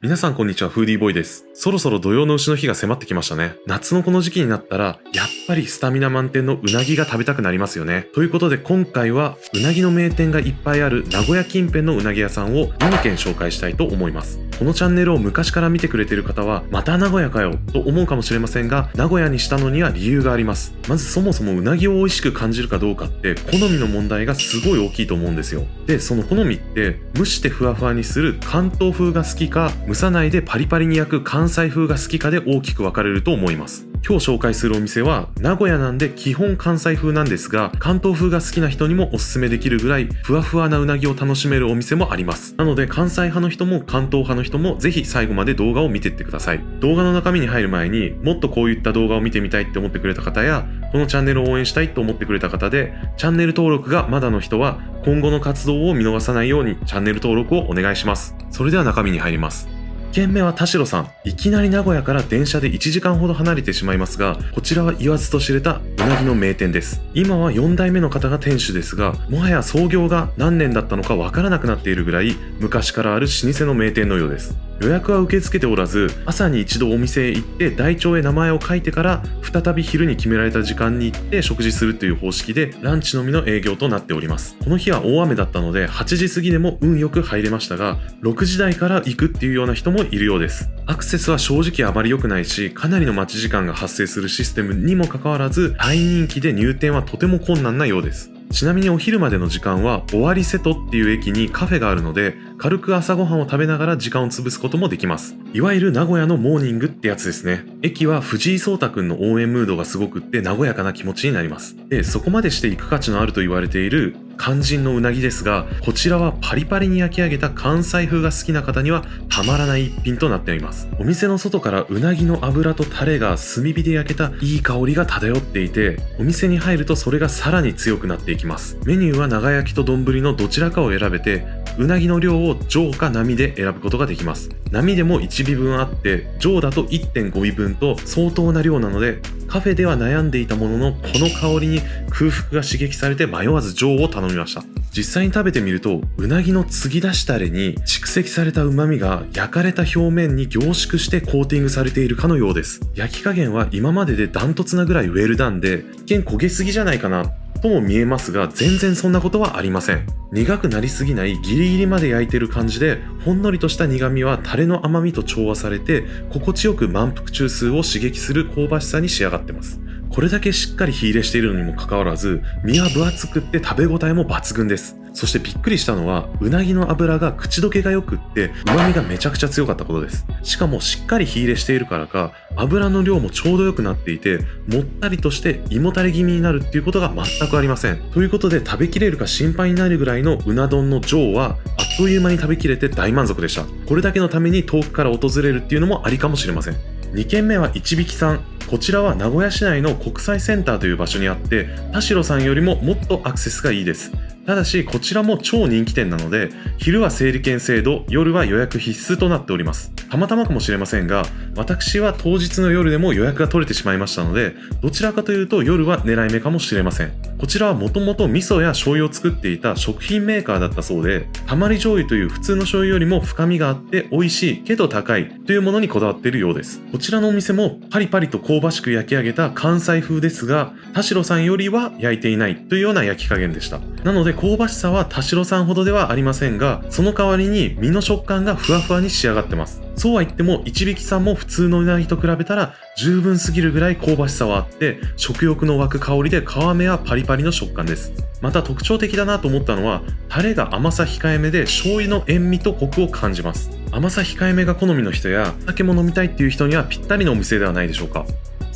皆さんこんにちは、フーディーボーイです。そろそろ土用の丑の日が迫ってきましたね。夏のこの時期になったら、やっぱりスタミナ満点のうなぎが食べたくなりますよね。ということで今回は、うなぎの名店がいっぱいある名古屋近辺のうなぎ屋さんを2軒紹介したいと思います。このチャンネルを昔から見てくれている方は、また名古屋かよと思うかもしれませんが、名古屋にしたのには理由があります。まずそもそもうなぎを美味しく感じるかどうかって、好みの問題がすごい大きいと思うんですよ。で、その好みって、蒸してふわふわにする関東風が好きか、蒸さないでパリパリに焼く関西風が好きかで大きく分かれると思います。今日紹介するお店は名古屋なんで基本関西風なんですが、関東風が好きな人にもおすすめできるぐらいふわふわなうなぎを楽しめるお店もあります。なので関西派の人も関東派の人もぜひ最後まで動画を見ていってください。動画の中身に入る前にもっとこういった動画を見てみたいって思ってくれた方や、このチャンネルを応援したいと思ってくれた方で、チャンネル登録がまだの人は今後の活動を見逃さないようにチャンネル登録をお願いします。それでは中身に入ります。1軒目は田代さん。いきなり名古屋から電車で1時間ほど離れてしまいますが、こちらは言わずと知れたうなぎの名店です。今は4代目の方が店主ですが、もはや創業が何年だったのかわからなくなっているぐらい昔からある老舗の名店のようです。予約は受け付けておらず、朝に一度お店へ行って台帳へ名前を書いてから再び昼に決められた時間に行って食事するという方式でランチのみの営業となっております。この日は大雨だったので8時過ぎでも運よく入れましたが、6時台から行くっていうような人もいるようです。アクセスは正直あまり良くないし、かなりの待ち時間が発生するシステムにもかかわらず、大人気で入店はとても困難なようです。ちなみにお昼までの時間は尾張瀬戸っていう駅にカフェがあるので、軽く朝ごはんを食べながら時間を潰すこともできます。いわゆる名古屋のモーニングってやつですね。駅は藤井聡太くんの応援ムードがすごくって和やかな気持ちになります。で、そこまでして行く価値のあると言われている肝心のうなぎですが、こちらはパリパリに焼き上げた関西風が好きな方にはたまらない一品となっております。お店の外からうなぎの脂とタレが炭火で焼けたいい香りが漂っていて、お店に入るとそれがさらに強くなっていきます。メニューは長焼きと丼のどちらかを選べて、うなぎの量を上か並で選ぶことができます。並でも1尾分あって、上だと 1.5 尾分と相当な量なので、カフェでは悩んでいたものの、この香りに空腹が刺激されて迷わず上を頼みました。実際に食べてみると、うなぎの継ぎ出しタレに蓄積された旨味が焼かれた表面に凝縮してコーティングされているかのようです。焼き加減は今まででダントツなぐらいウェルダンで、一見焦げすぎじゃないかなとも見えますが、全然そんなことはありません。苦くなりすぎないギリギリまで焼いてる感じで、ほんのりとした苦味はタレの甘みと調和されて、心地よく満腹中枢を刺激する香ばしさに仕上がってます。これだけしっかり火入れしているのにもかかわらず、身は分厚くって食べ応えも抜群です。そしてびっくりしたのは、うなぎの脂が口どけが良くって旨味がめちゃくちゃ強かったことです。しかもしっかり火入れしているからか、油の量もちょうど良くなっていて、もったりとして胃もたれ気味になるっていうことが全くありません。ということで食べきれるか心配になるぐらいのうな丼の上はあっという間に食べきれて大満足でした。これだけのために遠くから訪れるっていうのもありかもしれません。2軒目は一匹さん。こちらは名古屋市内の国際センターという場所にあって、田代さんよりももっとアクセスがいいです。ただしこちらも超人気店なので、昼は整理券制度、夜は予約必須となっております。たまたまかもしれませんが、私は当日の夜でも予約が取れてしまいましたので、どちらかというと夜は狙い目かもしれません。こちらはもともと味噌や醤油を作っていた食品メーカーだったそうで、たまり醤油という普通の醤油よりも深みがあって美味しいけど高いというものにこだわっているようです。こちらのお店もパリパリと香ばしく焼き上げた関西風ですが、田代さんよりは焼いていないというような焼き加減でした。なので香ばしさは田代さんほどではありませんが、その代わりに身の食感がふわふわに仕上がってます。そうは言っても一匹さんも普通のうなぎと比べたら十分すぎるぐらい香ばしさはあって、食欲の湧く香りで皮目はパリパリの食感です。また特徴的だなと思ったのは、タレが甘さ控えめで醤油の塩味とコクを感じます。甘さ控えめが好みの人や酒も飲みたいっていう人にはぴったりのお店ではないでしょうか。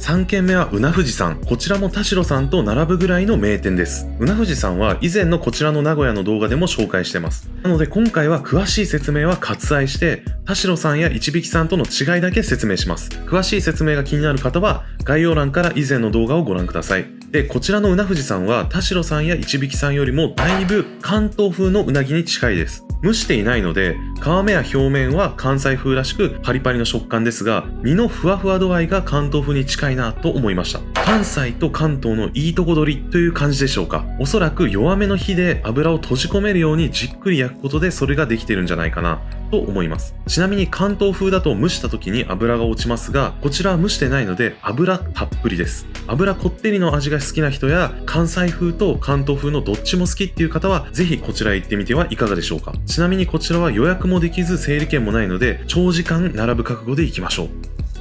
3軒目はうな富士さん。こちらも田代さんと並ぶぐらいの名店です。うな富士さんは以前のこちらの名古屋の動画でも紹介してます。なので今回は詳しい説明は割愛して、田代さんや一匹さんとの違いだけ説明します。詳しい説明が気になる方は概要欄から以前の動画をご覧ください。で、こちらのうな富士さんは田代さんや一匹さんよりもだいぶ関東風のうなぎに近いです。蒸していないので、皮目や表面は関西風らしくパリパリの食感ですが、身のふわふわ度合いが関東風に近いなと思いました。関西と関東のいいとこ取りという感じでしょうか。おそらく弱めの火で油を閉じ込めるようにじっくり焼くことでそれができてるんじゃないかなと思います。ちなみに関東風だと蒸した時に油が落ちますが、こちらは蒸してないので油たっぷりです。油こってりの味が好きな人や関西風と関東風のどっちも好きっていう方はぜひこちらへ行ってみてはいかがでしょうか。ちなみにこちらは予約もできず整理券もないので長時間並ぶ覚悟で行きましょう。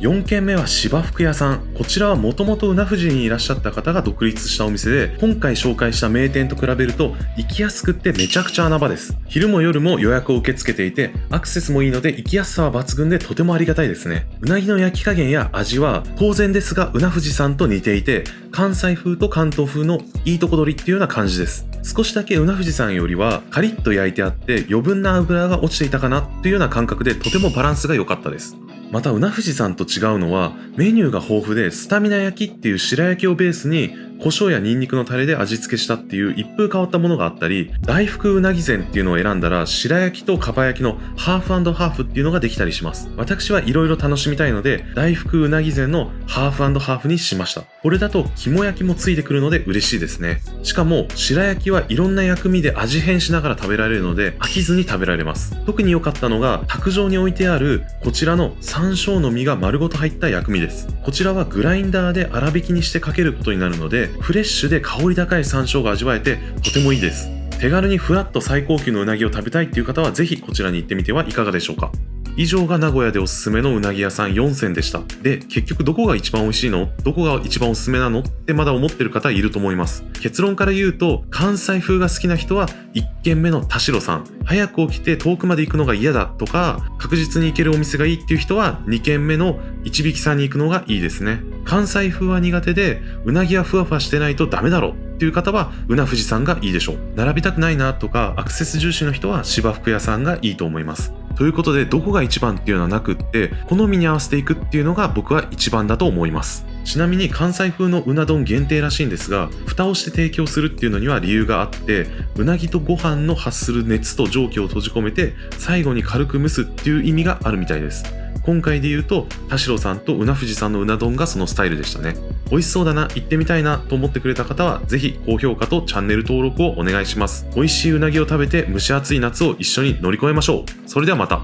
4軒目は芝福屋さん。こちらはもともとうな富士にいらっしゃった方が独立したお店で、今回紹介した名店と比べると行きやすくってめちゃくちゃ穴場です。昼も夜も予約を受け付けていて、アクセスもいいので行きやすさは抜群でとてもありがたいですね。うなぎの焼き加減や味は当然ですがうな富士さんと似ていて、関西風と関東風のいいとこ取りっていうような感じです。少しだけうな富士さんよりはカリッと焼いてあって余分な油が落ちていたかなっていうような感覚でとてもバランスが良かったです。またうな富士さんと違うのはメニューが豊富でスタミナ焼きっていう白焼きをベースに胡椒やニンニクのタレで味付けしたっていう一風変わったものがあったり、大福うなぎ膳っていうのを選んだら白焼きとかば焼きのハーフ&ハーフっていうのができたりします。私はいろいろ楽しみたいので大福うなぎ膳のハーフ&ハーフにしました。これだと肝焼きもついてくるので嬉しいですね。しかも白焼きはいろんな薬味で味変しながら食べられるので飽きずに食べられます。特に良かったのが卓上に置いてあるこちらの山椒の実が丸ごと入った薬味です。こちらはグラインダーで粗挽きにしてかけることになるのでフレッシュで香り高い山椒が味わえてとてもいいです。手軽にフラッと最高級のうなぎを食べたいっていう方はぜひこちらに行ってみてはいかがでしょうか。以上が名古屋でおすすめのうなぎ屋さん4選でした。で、結局どこが一番美味しいの？どこが一番おすすめなの？ってまだ思ってる方いると思います。結論から言うと、関西風が好きな人は1軒目の田代さん。早く起きて遠くまで行くのが嫌だとか、確実に行けるお店がいいっていう人は2軒目の一引さんに行くのがいいですね。関西風は苦手で、うなぎはふわふわしてないとダメだろっていう方はうな富士さんがいいでしょう。並びたくないなとかアクセス重視の人は芝福屋さんがいいと思います。ということでどこが一番っていうのはなくって、好みに合わせていくっていうのが僕は一番だと思います。ちなみに関西風のうな丼限定らしいんですが、蓋をして提供するっていうのには理由があって、うなぎとご飯の発する熱と蒸気を閉じ込めて最後に軽く蒸すっていう意味があるみたいです。今回で言うと田代さんとうな富士さんのうな丼がそのスタイルでしたね。美味しそうだな、行ってみたいなと思ってくれた方はぜひ高評価とチャンネル登録をお願いします。美味しいうなぎを食べて蒸し暑い夏を一緒に乗り越えましょう。それではまた。